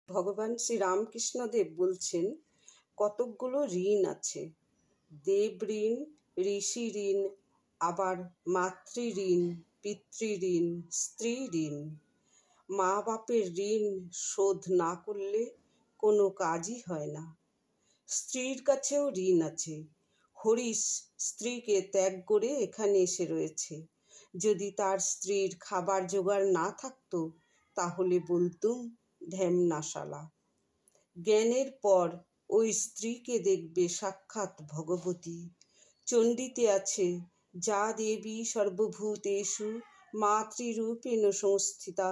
ভগবান শ্রী রামকৃষ্ণদেব বলছেন, কতকগুলো ঋণ আছে। দেব ঋণ, ঋষি ঋণ, আবার মাতৃ ঋণ, পিতৃ ঋণ, স্ত্রী ঋণ। মা বাপের ঋণ শোধ না করলে কোনো কাজই হয় না। স্ত্রীর কাছেও ঋণ আছে। হরিশ স্ত্রীকে ত্যাগ করে এখানে এসে রয়েছে। যদি তার স্ত্রীর খাবার জোগাড় না থাকতো তাহলে বলতুম ঢ্যামনাশালা। জ্ঞানের পর ওই স্ত্রীকে দেখবে সাক্ষাৎ ভগবতী। চণ্ডীতে আছে, যা দেবী সর্বভূতেষু মাতৃরূপেণ সংস্থিতা,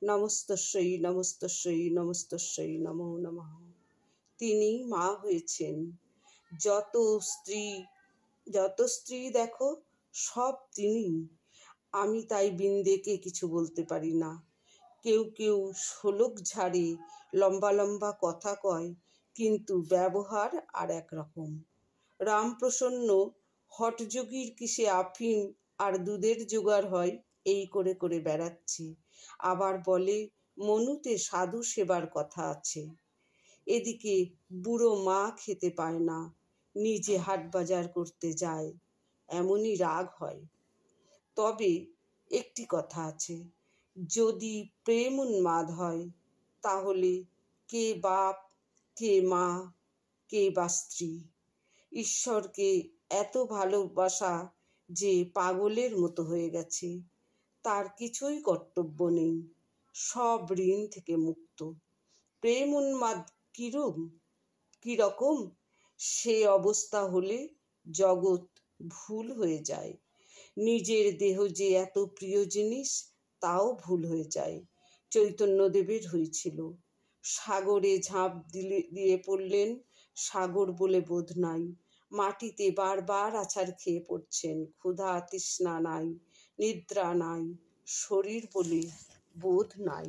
নমস্তস্যৈ নমস্তস্যৈ নমস্তস্যৈ নমো নমঃ। তিনি মা হয়েছেন। যত স্ত্রী দেখো সব তিনি। আমি তাই বিন্দেকে কিছু বলতে পারি না। কেউ কেউ শোলক ঝাড়ে, লম্বা লম্বা কথা কয়, কিন্তু ব্যবহার আর একরকম। রামপ্রসন্ন হঠযোগীর কিসে আফিম আর দুধের জোগাড় হয় এই করে করে বেড়াচ্ছে। আবার বলে মনুতে সাধু সেবার কথা আছে। এদিকে বুড়ো মা খেতে পায় না, নিজে হাট বাজার করতে যায়, এমনই রাগ হয়। তবে একটি কথা আছে, যদি প্রেম উন্মাদ হয় তাহলে কে বাপ, কে মা, কে বা স্ত্রী। ঈশ্বরকে এত ভালোবাসা যে পাগলের মতো হয়ে গেছে, তার কিছুই কর্তব্য নেই, সব ঋণ থেকে মুক্ত। প্রেম উন্মাদ কিরকম, সে অবস্থা হলে জগৎ ভুল হয়ে যায়। নিজের দেহ যে এত প্রিয় জিনিস তাও ভুল হয়ে যায়। চৈতন্যদেবের হয়েছিল। সাগরে ঝাঁপ দিয়ে পড়লেন, সাগর বলে বোধ নাই। মাটিতে বারবার আছাড় খেয়ে পড়ছেন, ক্ষুধা তৃষ্ণা নাই, নিদ্রা নাই, শরীর বলে বোধ নাই।